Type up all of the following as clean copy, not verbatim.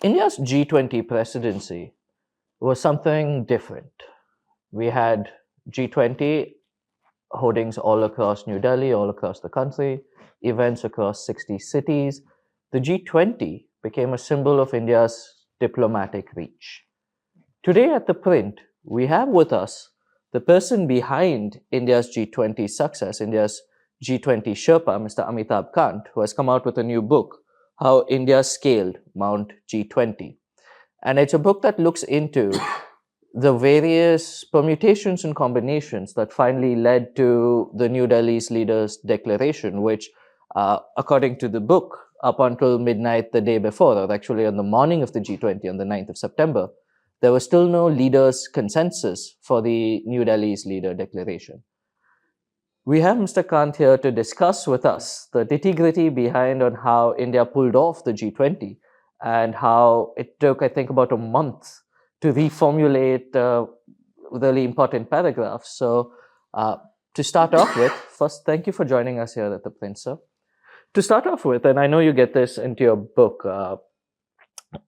India's G20 presidency was something different. We had G20 holdings all across New Delhi, all across the country, events across 60 cities. The G20 became a symbol of India's diplomatic reach. Today at ThePrint, we have with us the person behind India's G20 success, India's G20 Sherpa, Mr. Amitabh Kant, who has come out with a new book, How India Scaled Mount G20. And it's a book that looks into the various permutations and combinations that finally led to the New Delhi's leaders' declaration, which, according to the book, up until midnight the day before, or actually on the morning of the G20 on the 9th of September, there was still no leaders' consensus for the New Delhi's leader declaration. We have Mr. Kant here to discuss with us the nitty-gritty behind on how India pulled off the G20 and how it took, I think, about a month to reformulate really important paragraphs. So to start off with, first, thank you for joining us here at ThePrint, sir. To start off with, and I know you get this into your book,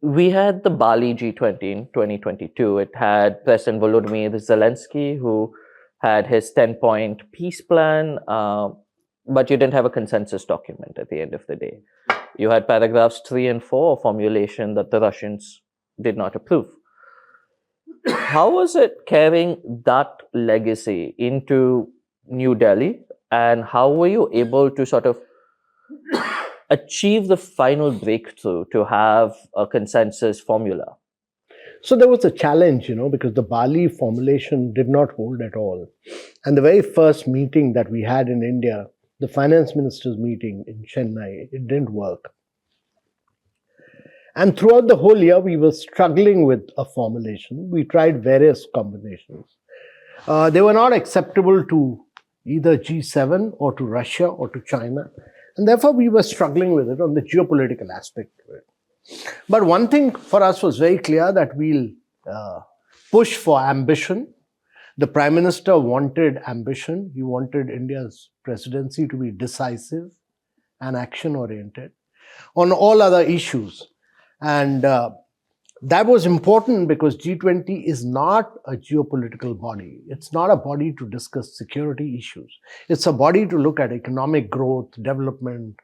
we had the Bali G20 in 2022. It had President Volodymyr Zelensky, who had his 10-point peace plan, but you didn't have a consensus document at the end of the day. You had paragraphs 3 and 4 formulation that the Russians did not approve. How was it carrying that legacy into New Delhi, and how were you able to sort of achieve the final breakthrough to have a consensus formula? So there was a challenge, because the Bali formulation did not hold at all. And the very first meeting that we had in India, the finance ministers meeting in Chennai, it didn't work. And throughout the whole year, we were struggling with a formulation. We tried various combinations. They were not acceptable to either G7 or to Russia or to China. And therefore, we were struggling with it on the geopolitical aspect of it. But one thing for us was very clear, that we'll push for ambition. The Prime Minister wanted ambition. He wanted India's presidency to be decisive and action-oriented on all other issues. And that was important because G20 is not a geopolitical body. It's not a body to discuss security issues. It's a body to look at economic growth, development,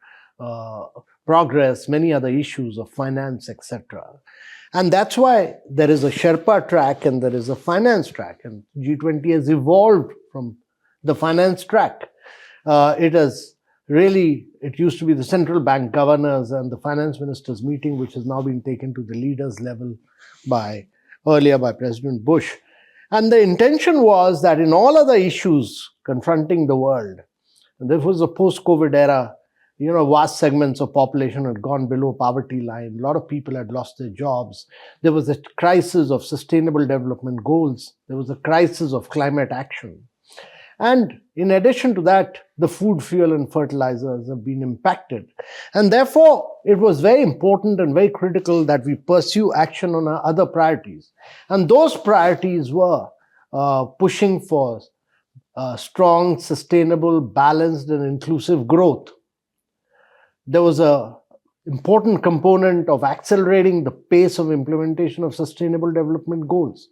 progress, many other issues of finance, etc. And that's why there is a Sherpa track and there is a finance track. And G20 has evolved from the finance track. It used to be the central bank governors and the finance ministers meeting, which has now been taken to the leaders level earlier by President Bush. And the intention was that in all other issues confronting the world, and this was a post-COVID era, vast segments of population had gone below poverty line. A lot of people had lost their jobs. There was a crisis of sustainable development goals. There was a crisis of climate action. And in addition to that, the food, fuel, and fertilizers have been impacted. And therefore, it was very important and very critical that we pursue action on our other priorities. And those priorities were pushing for strong, sustainable, balanced, and inclusive growth. There was an important component of accelerating the pace of implementation of sustainable development goals.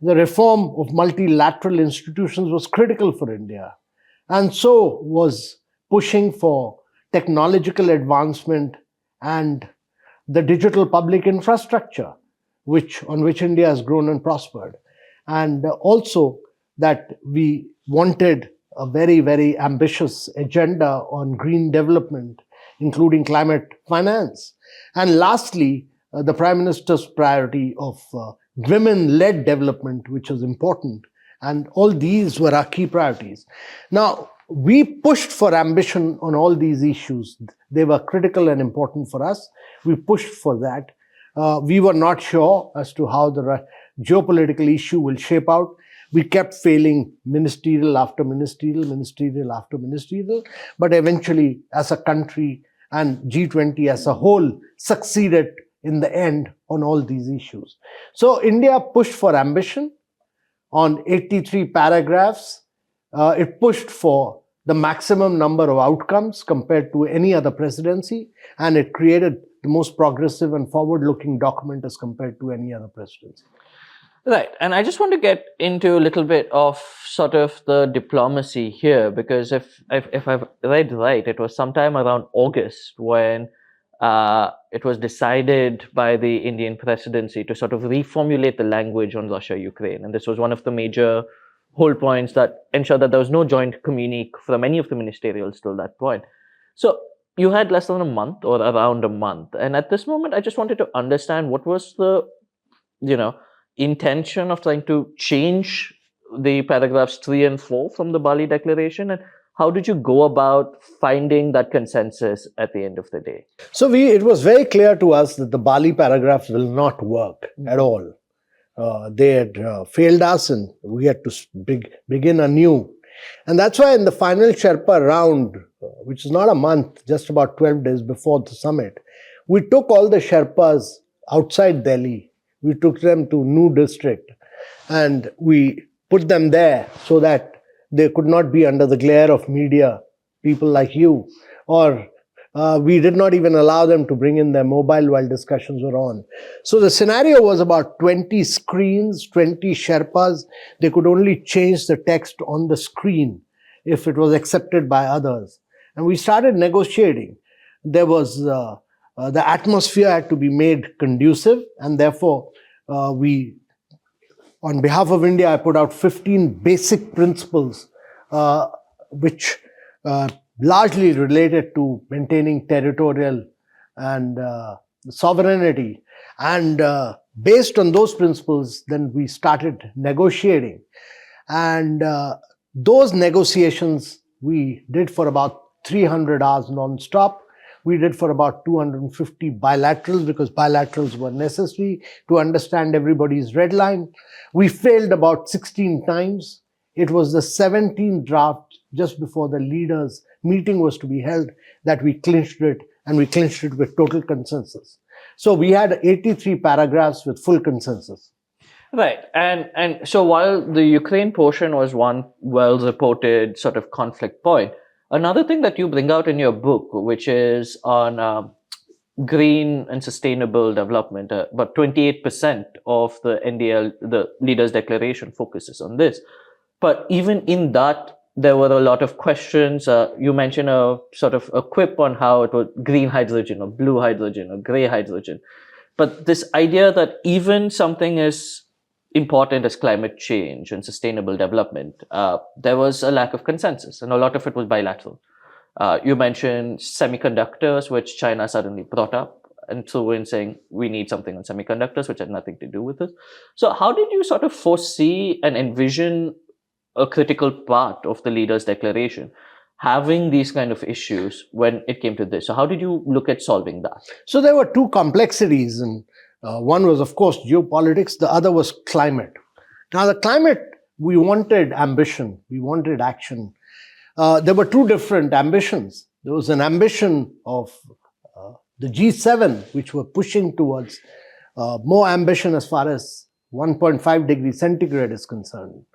The reform of multilateral institutions was critical for India, and so was pushing for technological advancement and the digital public infrastructure, on which India has grown and prospered. And also that we wanted a very, very ambitious agenda on green development, including climate finance. And lastly, the Prime Minister's priority of women-led development, which was important. And all these were our key priorities. Now, we pushed for ambition on all these issues. They were critical and important for us. We pushed for that. We were not sure as to how the geopolitical issue will shape out. We kept failing ministerial after ministerial, ministerial after ministerial. But eventually, as a country and G20 as a whole, succeeded in the end on all these issues. So India pushed for ambition on 83 paragraphs. It pushed for the maximum number of outcomes compared to any other presidency, and it created the most progressive and forward-looking document as compared to any other presidency. Right. And I just want to get into a little bit of sort of the diplomacy here, because if I've read right, it was sometime around August when it was decided by the Indian presidency to sort of reformulate the language on Russia-Ukraine. And this was one of the major whole points that ensured that there was no joint communique from any of the ministerials till that point. So you had less than a month or around a month. And at this moment, I just wanted to understand what was the, intention of trying to change the paragraphs 3 and 4 from the Bali Declaration, and how did you go about finding that consensus at the end of the day? So it was very clear to us that the Bali paragraphs will not work at all. They had failed us, and we had to begin anew. And that's why in the final Sherpa round, which is not a month, just about 12 days before the summit, we took all the Sherpas outside Delhi. We took them to New District and we put them there so that they could not be under the glare of media, people like you, or we did not even allow them to bring in their mobile while discussions were on. So the scenario was about 20 screens, 20 Sherpas. They could only change the text on the screen if it was accepted by others. And we started negotiating. There was the atmosphere had to be made conducive, and therefore on behalf of India, I put out 15 basic principles which largely related to maintaining territorial and sovereignty. And based on those principles, then we started negotiating. And those negotiations we did for about 300 hours non-stop. We did for about 250 bilaterals because bilaterals were necessary to understand everybody's red line. We failed about 16 times. It was the 17th draft just before the leaders' meeting was to be held that we clinched it, and we clinched it with total consensus. So we had 83 paragraphs with full consensus. Right. And so while the Ukraine portion was one well-reported sort of conflict point, another thing that you bring out in your book, which is on green and sustainable development, about 28% of the NDL, the Leaders' Declaration, focuses on this. But even in that, there were a lot of questions. You mentioned a sort of a quip on how it was green hydrogen or blue hydrogen or gray hydrogen. But this idea that even something as important as climate change and sustainable development, there was a lack of consensus, and a lot of it was bilateral. You mentioned semiconductors, which China suddenly brought up and threw in saying we need something on semiconductors, which had nothing to do with this. So how did you sort of foresee and envision a critical part of the Leaders' Declaration having these kind of issues when it came to this? So how did you look at solving that? So there were two complexities, and one was, of course, geopolitics. The other was climate. Now, the climate, we wanted ambition. We wanted action. There were two different ambitions. There was an ambition of the G7, which were pushing towards more ambition as far as 1.5 degrees centigrade is concerned.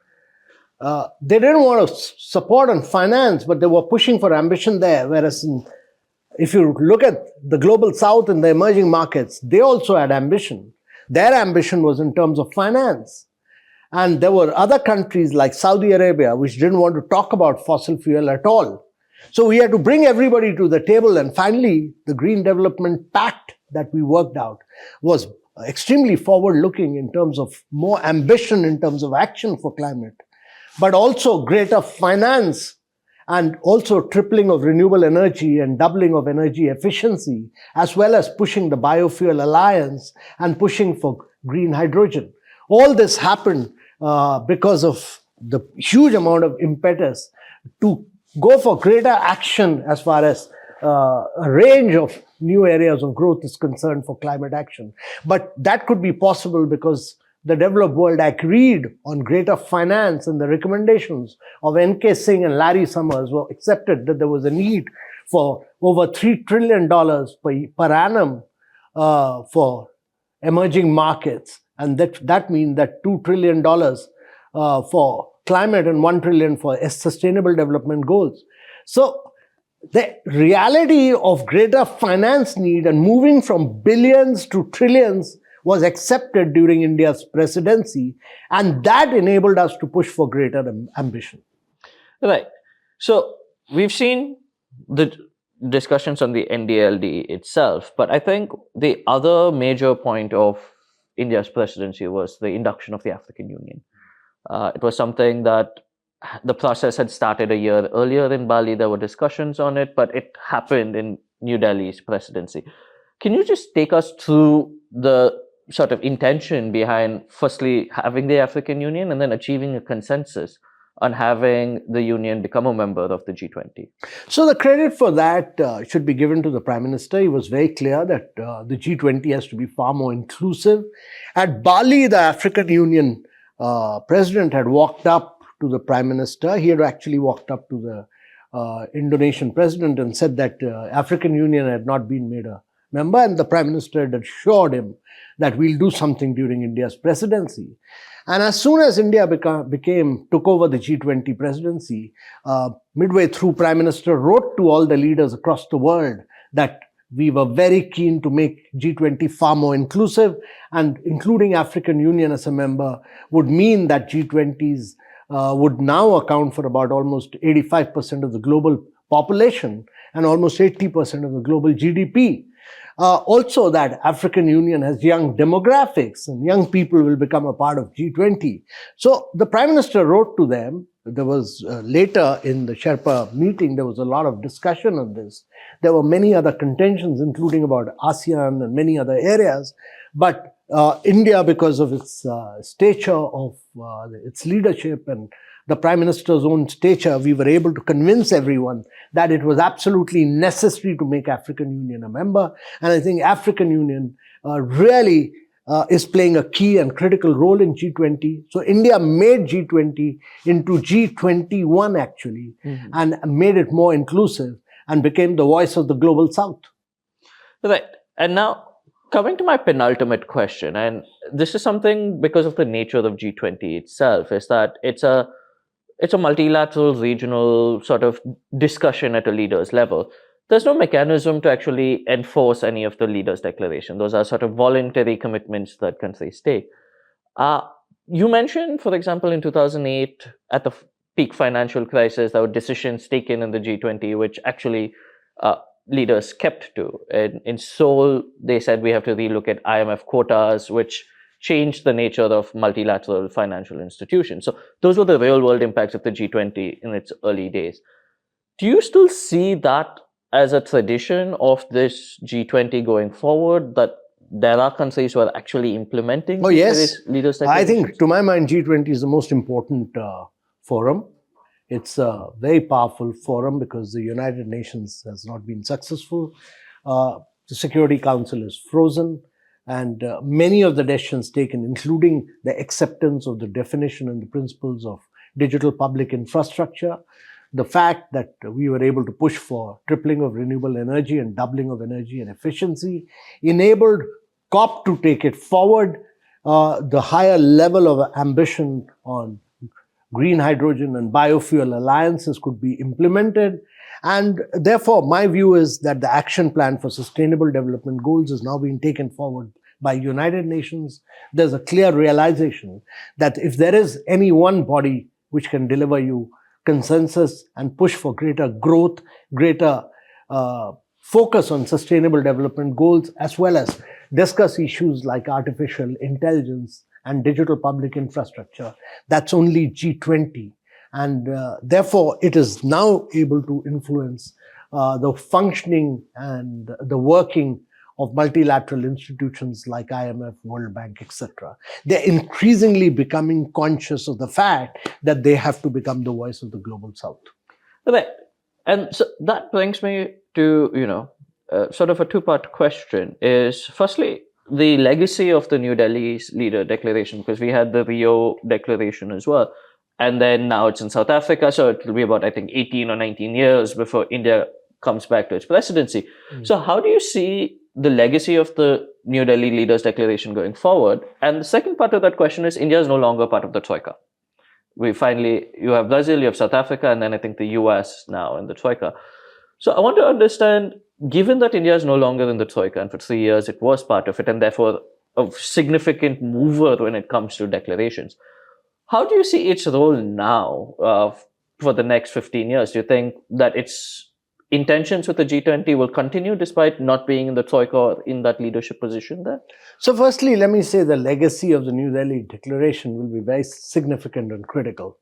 They didn't want to support on finance, but they were pushing for ambition there, whereas if you look at the global south and the emerging markets, they also had ambition. Their ambition was in terms of finance. And there were other countries like Saudi Arabia, which didn't want to talk about fossil fuel at all. So we had to bring everybody to the table. And finally, the Green Development Pact that we worked out was extremely forward-looking in terms of more ambition in terms of action for climate, but also greater finance, and also tripling of renewable energy and doubling of energy efficiency, as well as pushing the Biofuel Alliance and pushing for green hydrogen. All this happened because of the huge amount of impetus to go for greater action as far as a range of new areas of growth is concerned for climate action. But that could be possible because the developed world agreed on greater finance, and the recommendations of N.K. Singh and Larry Summers were accepted that there was a need for over $3 trillion per annum for emerging markets. And that means that $2 trillion for climate and $1 trillion for sustainable development goals. So the reality of greater finance need and moving from billions to trillions was accepted during India's presidency, and that enabled us to push for greater ambition. Right. So we've seen the discussions on the NDLD itself, but I think the other major point of India's presidency was the induction of the African Union. It was something that the process had started a year earlier in Bali. There were discussions on it, but it happened in New Delhi's presidency. Can you just take us through the sort of intention behind, firstly, having the African Union and then achieving a consensus on having the Union become a member of the G20? So the credit for that should be given to the Prime Minister. He was very clear that the G20 has to be far more inclusive. At Bali, the African Union president had walked up to the Prime Minister. He had actually walked up to the Indonesian president and said that African Union had not been made a member, and the Prime Minister had assured him that we'll do something during India's presidency. And as soon as India took over the G20 presidency, midway through, Prime Minister wrote to all the leaders across the world that we were very keen to make G20 far more inclusive, and including African Union as a member would mean that G20s would now account for about almost 85% of the global population and almost 80% of the global GDP. Also, that African Union has young demographics and young people will become a part of G20. So the Prime Minister wrote to them. There was later in the Sherpa meeting, there was a lot of discussion on this. There were many other contentions, including about ASEAN and many other areas. But India, because of its stature, of its leadership and the Prime Minister's own stature, we were able to convince everyone that it was absolutely necessary to make African Union a member. And I think African Union really is playing a key and critical role in G20. So India made G20 into G21 actually, and made it more inclusive and became the voice of the global South. Right. And now, coming to my penultimate question, and this is something because of the nature of G20 itself, is that it's a multilateral regional sort of discussion at a leaders level. There's no mechanism to actually enforce any of the leaders' declaration. Those are sort of voluntary commitments that countries take. You mentioned, for example, in 2008, at the peak financial crisis, there were decisions taken in the G20 which actually leaders kept to. In Seoul, they said we have to relook at IMF quotas, which changed the nature of multilateral financial institutions. So those were the real world impacts of the G20 in its early days. Do you still see that as a tradition of this G20 going forward, that there are countries who are actually implementing leaders' I think, to my mind, G20 is the most important forum. It's a very powerful forum because the United Nations has not been successful. The Security Council is frozen. And many of the decisions taken, including the acceptance of the definition and the principles of digital public infrastructure, the fact that we were able to push for tripling of renewable energy and doubling of energy and efficiency, enabled COP to take it forward. The higher level of ambition on green hydrogen and biofuel alliances could be implemented. And therefore, my view is that the action plan for sustainable development goals is now being taken forward by United Nations. There's a clear realization that if there is any one body which can deliver you consensus and push for greater growth, greater focus on sustainable development goals, as well as discuss issues like artificial intelligence and digital public infrastructure, that's only G20. And therefore, it is now able to influence the functioning and the working of multilateral institutions like IMF, World Bank, etc. They're increasingly becoming conscious of the fact that they have to become the voice of the global South. Right. And so that brings me to, sort of a two-part question is, firstly, the legacy of the New Delhi's leader declaration, because we had the Rio declaration as well. And then now it's in South Africa. So it will be about, I think, 18 or 19 years before India comes back to its presidency. So how do you see the legacy of the New Delhi Leaders Declaration going forward? And the second part of that question is, India is no longer part of the Troika. You have Brazil, you have South Africa, and then I think the US now in the Troika. So I want to understand, given that India is no longer in the Troika, and for 3 years it was part of it, and therefore a significant mover when it comes to declarations, how do you see its role now for the next 15 years? Do you think that its intentions with the G20 will continue despite not being in the Troika or in that leadership position there? So, firstly, let me say the legacy of the New Delhi Declaration will be very significant and critical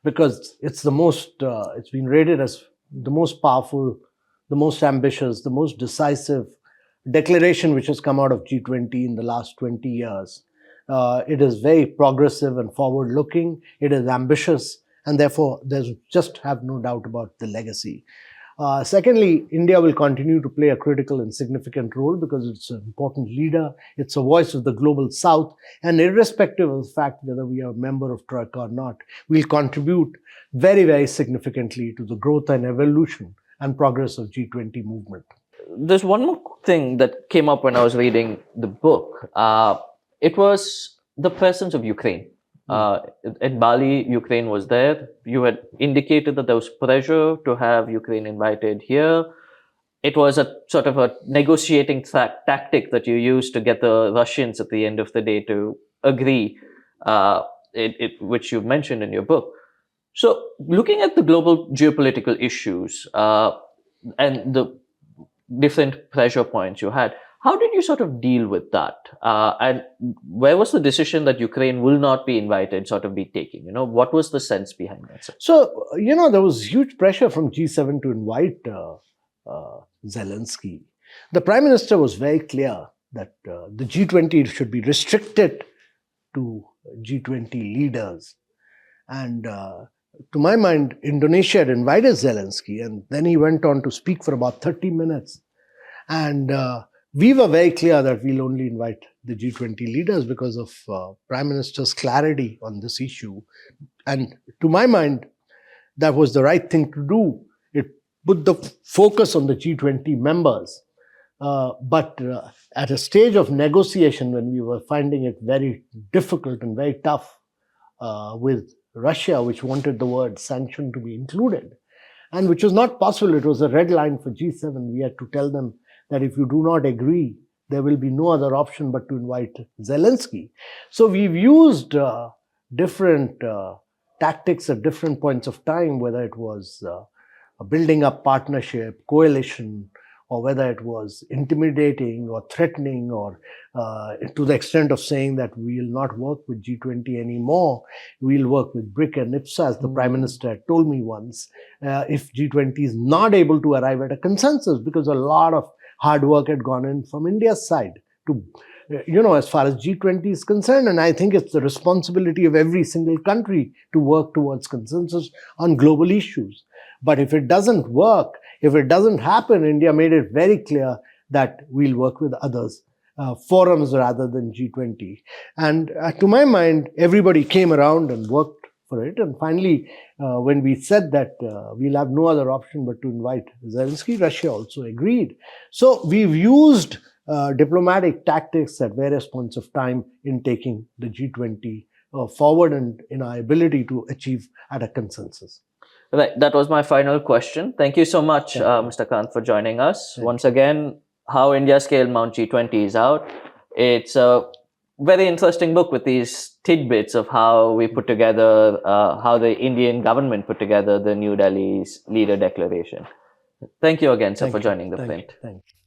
because it's it's been rated as the most powerful, the most ambitious, the most decisive declaration which has come out of G20 in the last 20 years. It is very progressive and forward looking, it is ambitious, and therefore there's just have no doubt about the legacy. Secondly, India will continue to play a critical and significant role because it's an important leader, it's a voice of the global south, and irrespective of the fact whether we are a member of Troika or not, we'll contribute very, very significantly to the growth and evolution and progress of G20 movement. There's one more thing that came up when I was reading the book. It was the presence of Ukraine. At Bali, Ukraine was there. You had indicated that there was pressure to have Ukraine invited here. It was a sort of a negotiating tactic that you used to get the Russians at the end of the day to agree, which you mentioned in your book. So, looking at the global geopolitical issues and the different pressure points you had, how did you sort of deal with that? And where was the decision that Ukraine will not be invited sort of be taken? What was the sense behind that? So, there was huge pressure from G7 to invite Zelensky. The Prime Minister was very clear that the G20 should be restricted to G20 leaders. And to my mind, Indonesia had invited Zelensky, and then he went on to speak for about 30 minutes. And we were very clear that we'll only invite the G20 leaders because of Prime Minister's clarity on this issue. And to my mind, that was the right thing to do. It put the focus on the G20 members. But at a stage of negotiation, when we were finding it very difficult and very tough with Russia, which wanted the word sanction to be included, and which was not possible, it was a red line for G7. We had to tell them that if you do not agree, there will be no other option but to invite Zelensky. So we've used different tactics at different points of time, whether it was building up partnership, coalition, or whether it was intimidating or threatening, or to the extent of saying that we will not work with G20 anymore, we'll work with BRIC and IPSA, as the Prime Minister had told me once, if G20 is not able to arrive at a consensus, because a lot of hard work had gone in from India's side to, as far as G20 is concerned. And I think it's the responsibility of every single country to work towards consensus on global issues. But if it doesn't work, if it doesn't happen, India made it very clear that we'll work with others, forums rather than G20. And to my mind, everybody came around and worked for it. And finally, when we said that we'll have no other option but to invite Zelensky, Russia also agreed. So we've used diplomatic tactics at various points of time in taking the G20 forward and in our ability to achieve at a consensus. Right, that was my final question. Thank you so much, Mr. Kant, for joining us. Once again, How India Scaled Mount G20 is out. It's a very interesting book with these tidbits of how we put together, how the Indian government put together the New Delhi's leader declaration. Thank you again, sir, for joining ThePrint. Thank you.